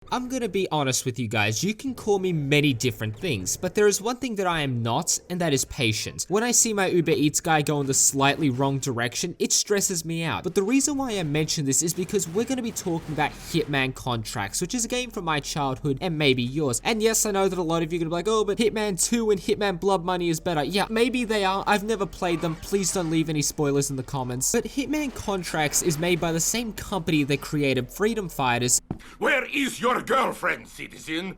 I'm gonna be honest with you guys, you can call me many different things, but there is one thing that I am not, and that is patient. When I see my Uber Eats guy go in the slightly wrong direction, it stresses me out. But the reason why I mention this is because we're gonna be talking about Hitman Contracts, which is a game from my childhood and maybe yours. And yes, I know that a lot of you are gonna be like, oh, but Hitman 2 and Hitman Blood Money is better. Yeah, maybe they are. I've never played them. Please don't leave any spoilers in the comments. But Hitman Contracts is made by the same company that created Freedom Fighters. Where is your girlfriend, citizen?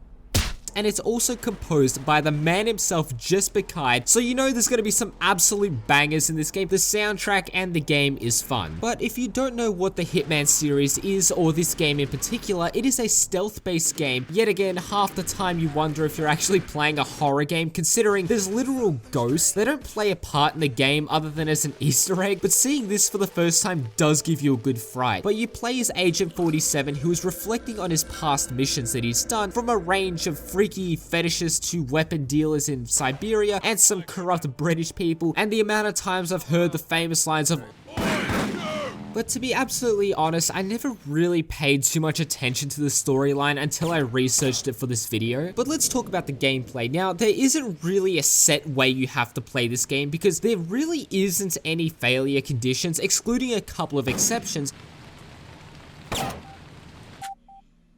And it's also composed by the man himself, Jesper Kyd, so you know there's gonna be some absolute bangers in this game. The soundtrack and the game is fun. But if you don't know what the Hitman series is, or this game in particular, it is a stealth-based game. Yet again, half the time you wonder if you're actually playing a horror game, considering there's literal ghosts. They don't play a part in the game other than as an Easter egg, but seeing this for the first time does give you a good fright. But you play as Agent 47, who is reflecting on his past missions that he's done, from a range of freaky fetishes to weapon dealers in Siberia and some corrupt British people, and the amount of times I've heard the famous lines of but to be absolutely honest, I never really paid too much attention to the storyline until I researched it for this video. But let's talk about the gameplay. Now, there isn't really a set way you have to play this game because there really isn't any failure conditions, excluding a couple of exceptions.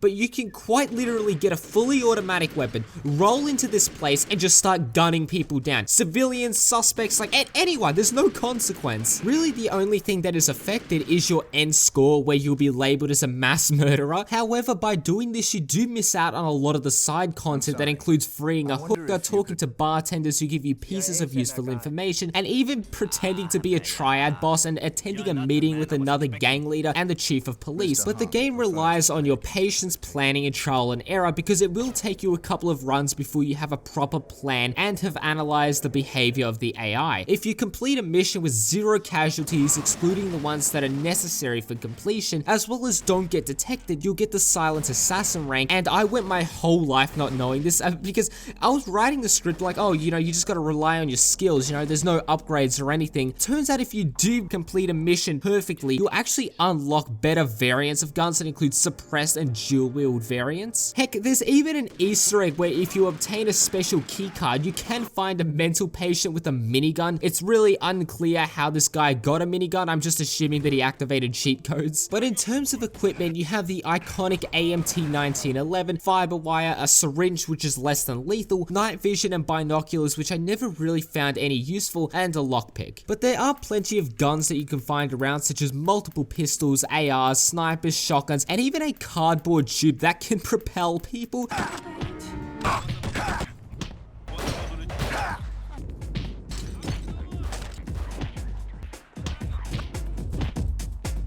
But you can quite literally get a fully automatic weapon, roll into this place, and just start gunning people down. Civilians, suspects, like anyone, there's no consequence. Really, the only thing that is affected is your end score, where you'll be labeled as a mass murderer. However, by doing this, you do miss out on a lot of the side content that includes freeing a hooker, talking to bartenders who give you pieces of useful information, and even pretending to be a triad boss and attending a meeting with another gang leader and the chief of police. But the game relies on your patience, planning, and trial and error, because it will take you a couple of runs before you have a proper plan and have analyzed the behavior of the AI. If you complete a mission with 0 casualties, excluding the ones that are necessary for completion, as well as don't get detected, you'll get the silent assassin rank. And I went my whole life not knowing this because I was writing the script like, oh, you know, you just gotta rely on your skills, you know, there's no upgrades or anything. Turns out if you do complete a mission perfectly, you'll actually unlock better variants of guns that include suppressed and dual wield variants. Heck, there's even an Easter egg where if you obtain a special keycard, you can find a mental patient with a minigun. It's really unclear how this guy got a minigun. I'm just assuming that he activated cheat codes. But in terms of equipment, you have the iconic AMT 1911, fiber wire, a syringe which is less than lethal, night vision and binoculars which I never really found any useful, and a lockpick. But there are plenty of guns that you can find around, such as multiple pistols, ARs, snipers, shotguns, and even a cardboard tube that can propel people.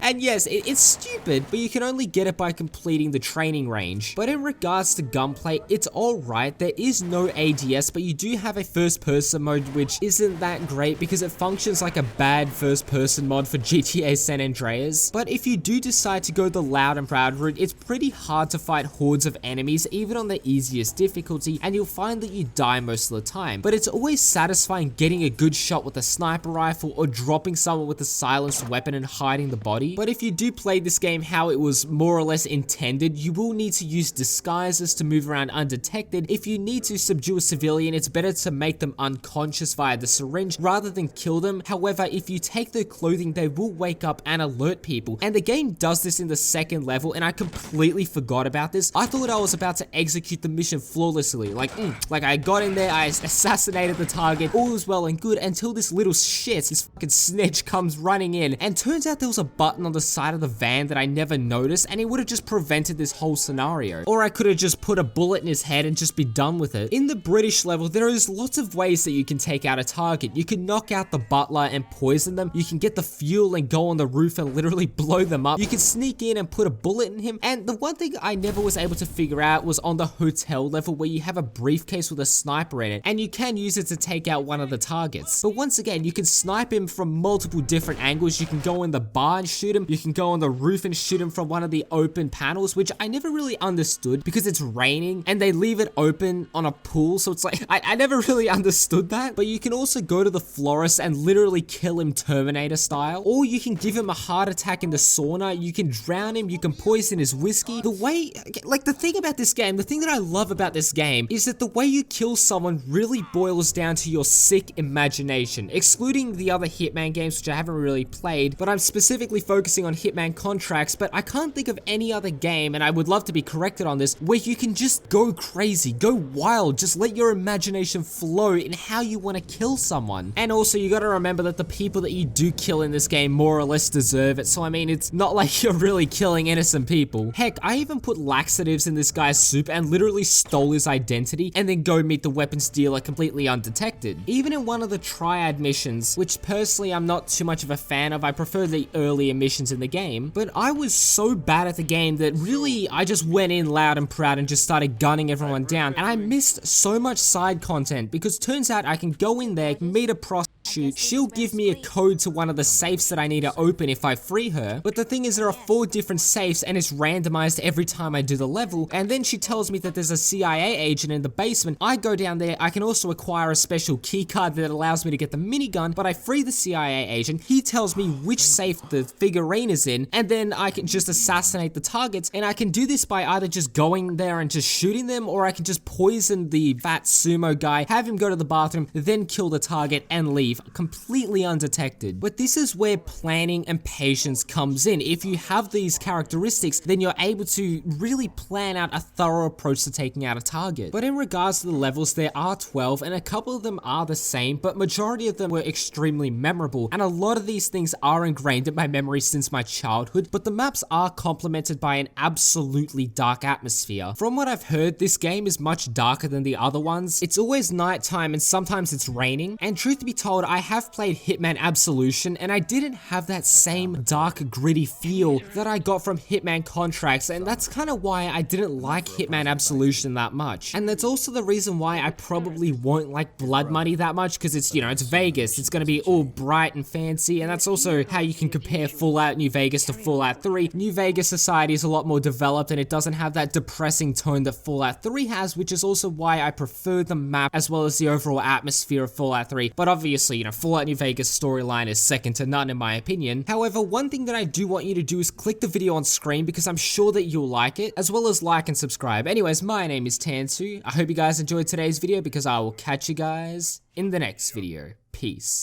And yes, it's stupid, but you can only get it by completing the training range. But in regards to gunplay, it's alright. There is no ADS, but you do have a first person mode, which isn't that great because it functions like a bad first person mod for GTA San Andreas. But if you do decide to go the loud and proud route, it's pretty hard to fight hordes of enemies, even on the easiest difficulty, and you'll find that you die most of the time. But it's always satisfying getting a good shot with a sniper rifle or dropping someone with a silenced weapon and hiding the body. But if you do play this game how it was more or less intended, you will need to use disguises to move around undetected. If you need to subdue a civilian, it's better to make them unconscious via the syringe rather than kill them. However, if you take their clothing, they will wake up and alert people. And the game does this in the second level, and I completely forgot about this. I thought I was about to execute the mission flawlessly. Like I got in there, I assassinated the target, all was well and good until this little shit, this fucking snitch comes running in, and turns out there was a button on the side of the van that I never noticed, and it would have just prevented this whole scenario. Or I could have just put a bullet in his head and just be done with it. In the British level, there is lots of ways that you can take out a target. You can knock out the butler and poison them. You can get the fuel and go on the roof and literally blow them up. You can sneak in and put a bullet in him. And the one thing I never was able to figure out was on the hotel level, where you have a briefcase with a sniper in it, and you can use it to take out one of the targets. But once again, you can snipe him from multiple different angles. You can go in the bar and shoot him, him. You can go on the roof and shoot him from one of the open panels, which I never really understood because it's raining and they leave it open on a pool. So it's like, I never really understood that. But you can also go to the florist and literally kill him Terminator style. Or you can give him a heart attack in the sauna. You can drown him. You can poison his whiskey. The way, like the thing about this game, the thing that I love about this game is that the way you kill someone really boils down to your sick imagination. Excluding the other Hitman games, which I haven't really played, but I'm specifically focusing on Hitman Contracts, but I can't think of any other game, and I would love to be corrected on this, where you can just go crazy, go wild, just let your imagination flow in how you want to kill someone. And also, you gotta remember that the people that you do kill in this game more or less deserve it, so I mean, it's not like you're really killing innocent people. Heck, I even put laxatives in this guy's soup and literally stole his identity, and then go meet the weapons dealer completely undetected. Even in one of the triad missions, which personally I'm not too much of a fan of, I prefer the earlier missions in the game, but I was so bad at the game that really I just went in loud and proud and just started gunning everyone down, and I missed so much side content because turns out I can go in there, meet a prostitute, she'll give me a code to one of the safes that I need to open if I free her, but the thing is there are 4 different safes and it's randomized every time I do the level, and then she tells me that there's a CIA agent in the basement. I go down there, I can also acquire a special key card that allows me to get the minigun, but I free the CIA agent, he tells me which safe the figurine is in, and then I can just assassinate the targets, and I can do this by either just going there and just shooting them, or I can just poison the fat sumo guy, have him go to the bathroom, then kill the target and leave, completely undetected. But this is where planning and patience comes in. If you have these characteristics, then you're able to really plan out a thorough approach to taking out a target. But in regards to the levels, there are 12, and a couple of them are the same, but majority of them were extremely memorable, and a lot of these things are ingrained in my memory since my childhood, but the maps are complemented by an absolutely dark atmosphere. From what I've heard, this game is much darker than the other ones. It's always nighttime and sometimes it's raining, and truth be told, I have played Hitman Absolution, and I didn't have that same dark, gritty feel that I got from Hitman Contracts, and that's kind of why I didn't like Hitman Absolution that much. And that's also the reason why I probably won't like Blood Money that much, because it's, you know, it's Vegas, it's gonna be all bright and fancy, and that's also how you can compare Fallout New Vegas to Fallout 3. New Vegas society is a lot more developed, and it doesn't have that depressing tone that Fallout 3 has, which is also why I prefer the map as well as the overall atmosphere of Fallout 3. But obviously, you know, Fallout New Vegas storyline is second to none in my opinion. However, one thing that I do want you to do is click the video on screen because I'm sure that you'll like it, as well as like and subscribe. Anyways, my name is Tansu. I hope you guys enjoyed today's video because I will catch you guys in the next video. Peace.